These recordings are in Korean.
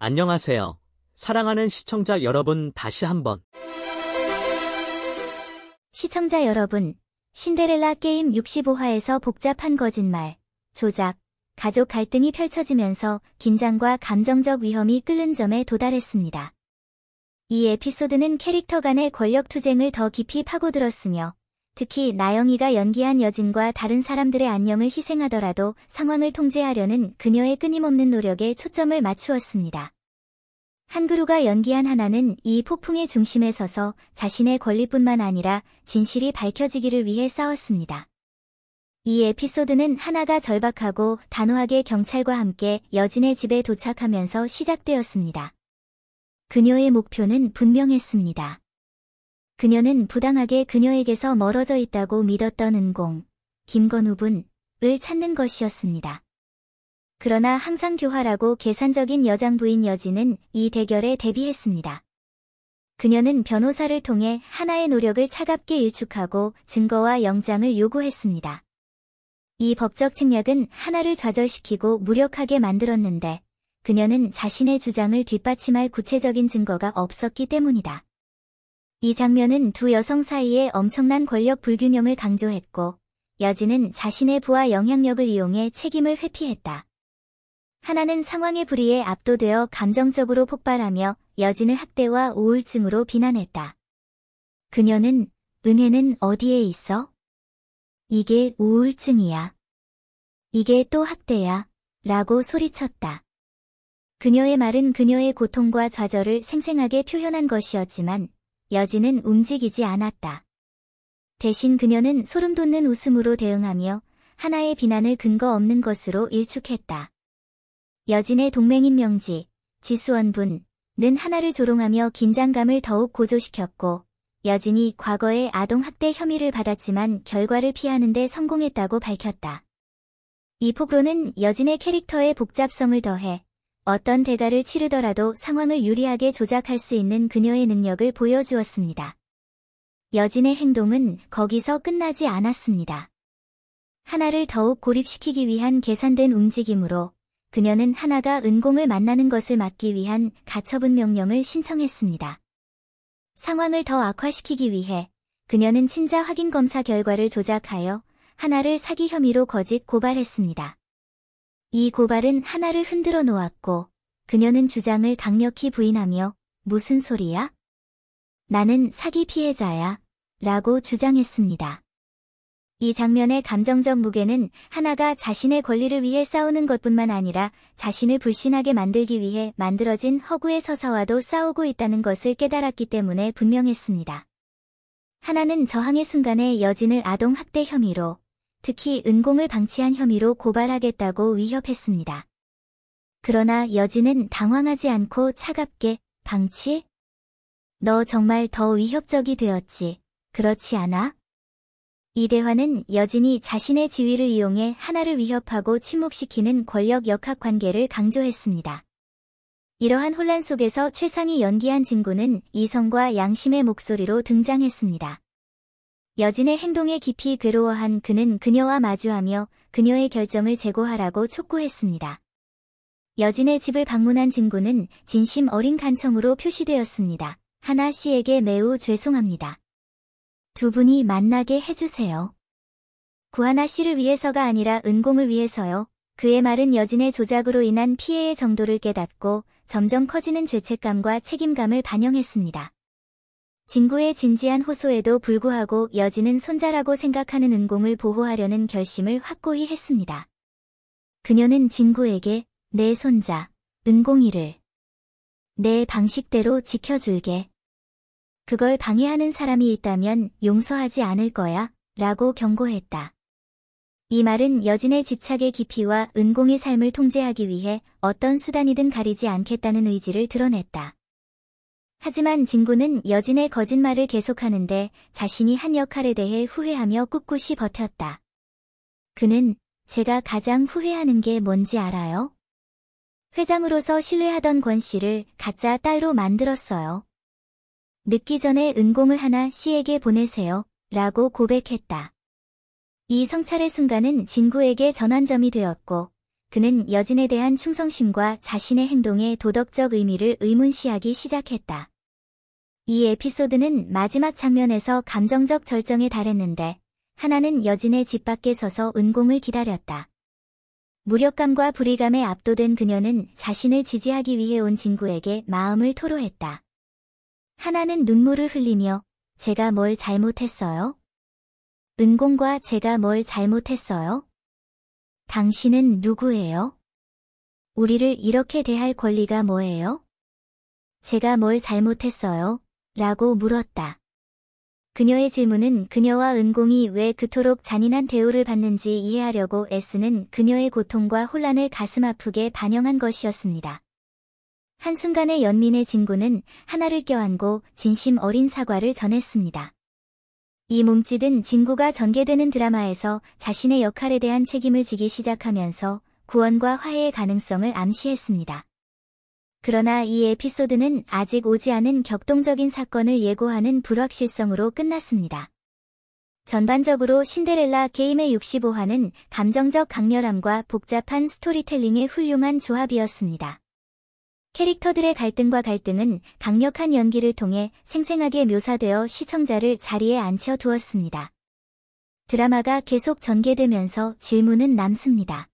안녕하세요. 사랑하는 시청자 여러분, 다시 한번. 시청자 여러분, 신데렐라 게임 65화에서 복잡한 거짓말, 조작, 가족 갈등이 펼쳐지면서 긴장과 감정적 위험이 끓는 점에 도달했습니다. 이 에피소드는 캐릭터 간의 권력 투쟁을 더 깊이 파고들었으며, 특히 나영이가 연기한 여진과 다른 사람들의 안녕을 희생하더라도 상황을 통제하려는 그녀의 끊임없는 노력에 초점을 맞추었습니다. 한그루가 연기한 하나는 이 폭풍의 중심에 서서 자신의 권리뿐만 아니라 진실이 밝혀지기를 위해 싸웠습니다. 이 에피소드는 하나가 절박하고 단호하게 경찰과 함께 여진의 집에 도착하면서 시작되었습니다. 그녀의 목표는 분명했습니다. 그녀는 부당하게 그녀에게서 멀어져 있다고 믿었던 은공, 김건우분을 찾는 것이었습니다. 그러나 항상 교활하고 계산적인 여장부인 여진은 이 대결에 대비했습니다. 그녀는 변호사를 통해 하나의 노력을 차갑게 일축하고 증거와 영장을 요구했습니다. 이 법적 책략은 하나를 좌절시키고 무력하게 만들었는데 그녀는 자신의 주장을 뒷받침할 구체적인 증거가 없었기 때문이다. 이 장면은 두 여성 사이의 엄청난 권력 불균형을 강조했고 여진은 자신의 부와 영향력을 이용해 책임을 회피했다. 하나는 상황의 불의에 압도되어 감정적으로 폭발하며 여진을 학대와 우울증으로 비난했다. 그녀는 은혜는 어디에 있어? 이게 우울증이야. 이게 또 학대야. 라고 소리쳤다. 그녀의 말은 그녀의 고통과 좌절을 생생하게 표현한 것이었지만 여진은 움직이지 않았다. 대신 그녀는 소름돋는 웃음으로 대응하며 하나의 비난을 근거 없는 것으로 일축했다. 여진의 동맹인 명지, 지수원분은 하나를 조롱하며 긴장감을 더욱 고조시켰고 여진이 과거에 아동학대 혐의를 받았지만 결과를 피하는 데 성공했다고 밝혔다. 이 폭로는 여진의 캐릭터의 복잡성을 더해 어떤 대가를 치르더라도 상황을 유리하게 조작할 수 있는 그녀의 능력을 보여주었습니다. 여진의 행동은 거기서 끝나지 않았습니다. 하나를 더욱 고립시키기 위한 계산된 움직임으로 그녀는 하나가 은공을 만나는 것을 막기 위한 가처분 명령을 신청했습니다. 상황을 더 악화시키기 위해 그녀는 친자 확인 검사 결과를 조작하여 하나를 사기 혐의로 거짓 고발했습니다. 이 고발은 하나를 흔들어 놓았고 그녀는 주장을 강력히 부인하며 무슨 소리야? 나는 사기 피해자야. 라고 주장했습니다. 이 장면의 감정적 무게는 하나가 자신의 권리를 위해 싸우는 것뿐만 아니라 자신을 불신하게 만들기 위해 만들어진 허구의 서사와도 싸우고 있다는 것을 깨달았기 때문에 분명했습니다. 하나는 저항의 순간에 여진을 아동학대 혐의로, 특히 은공을 방치한 혐의로 고발하겠다고 위협했습니다. 그러나 여진은 당황하지 않고 차갑게, 방치? 너 정말 더 위협적이 되었지, 그렇지 않아? 이 대화는 여진이 자신의 지위를 이용해 하나를 위협하고 침묵시키는 권력 역학 관계를 강조했습니다. 이러한 혼란 속에서 최상이 연기한 진구는 이성과 양심의 목소리로 등장했습니다. 여진의 행동에 깊이 괴로워한 그는 그녀와 마주하며 그녀의 결정을 재고하라고 촉구했습니다. 여진의 집을 방문한 진구는 진심 어린 간청으로 표시되었습니다. 하나 씨에게 매우 죄송합니다. 두 분이 만나게 해주세요. 구하나 씨를 위해서가 아니라 은공을 위해서요. 그의 말은 여진의 조작으로 인한 피해의 정도를 깨닫고 점점 커지는 죄책감과 책임감을 반영했습니다. 진구의 진지한 호소에도 불구하고 여진은 손자라고 생각하는 은공을 보호하려는 결심을 확고히 했습니다. 그녀는 진구에게 내 손자, 은공이를 내 방식대로 지켜줄게. 그걸 방해하는 사람이 있다면 용서하지 않을 거야, 라고 경고했다. 이 말은 여진의 집착의 깊이와 은공의 삶을 통제하기 위해 어떤 수단이든 가리지 않겠다는 의지를 드러냈다. 하지만 진구는 여진의 거짓말을 계속하는데 자신이 한 역할에 대해 후회하며 꿋꿋이 버텼다. 그는 제가 가장 후회하는 게 뭔지 알아요? 회장으로서 신뢰하던 권 씨를 가짜 딸로 만들었어요. 늦기 전에 은공을 하나 씨에게 보내세요. 라고 고백했다. 이 성찰의 순간은 진구에게 전환점이 되었고 그는 여진에 대한 충성심과 자신의 행동의 도덕적 의미를 의문시하기 시작했다. 이 에피소드는 마지막 장면에서 감정적 절정에 달했는데 하나는 여진의 집 밖에 서서 은공을 기다렸다. 무력감과 불의감에 압도된 그녀는 자신을 지지하기 위해 온 진구에게 마음을 토로했다. 하나는 눈물을 흘리며 제가 뭘 잘못했어요? 은공과 제가 뭘 잘못했어요? 당신은 누구예요? 우리를 이렇게 대할 권리가 뭐예요? 제가 뭘 잘못했어요? 라고 물었다. 그녀의 질문은 그녀와 은공이 왜 그토록 잔인한 대우를 받는지 이해하려고 애쓰는 그녀의 고통과 혼란을 가슴 아프게 반영한 것이었습니다. 한순간의 연민의 진구는 하나를 껴안고 진심 어린 사과를 전했습니다. 이 몸짓은 진구가 전개되는 드라마에서 자신의 역할에 대한 책임을 지기 시작하면서 구원과 화해의 가능성을 암시했습니다. 그러나 이 에피소드는 아직 오지 않은 격동적인 사건을 예고하는 불확실성으로 끝났습니다. 전반적으로 신데렐라 게임의 65화는 감정적 강렬함과 복잡한 스토리텔링의 훌륭한 조합이었습니다. 캐릭터들의 갈등은 강력한 연기를 통해 생생하게 묘사되어 시청자를 자리에 앉혀 두었습니다. 드라마가 계속 전개되면서 질문은 남습니다.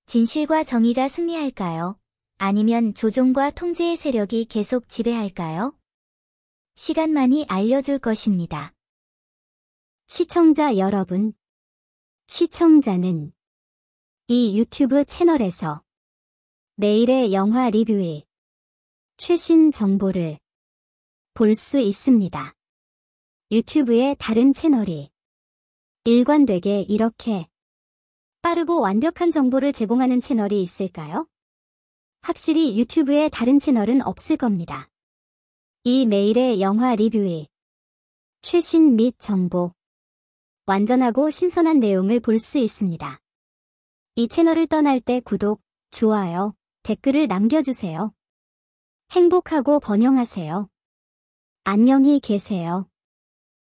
진실과 정의가 승리할까요? 아니면 조종과 통제의 세력이 계속 지배할까요? 시간만이 알려줄 것입니다. 시청자 여러분, 시청자는 이 유튜브 채널에서 매일의 영화 리뷰의 최신 정보를 볼 수 있습니다. 유튜브의 다른 채널이 일관되게 이렇게 빠르고 완벽한 정보를 제공하는 채널이 있을까요? 확실히 유튜브의 다른 채널은 없을 겁니다. 이 매일의 영화 리뷰의 최신 및 정보, 완전하고 신선한 내용을 볼 수 있습니다. 이 채널을 떠날 때 구독, 좋아요, 댓글을 남겨주세요. 행복하고 번영하세요. 안녕히 계세요.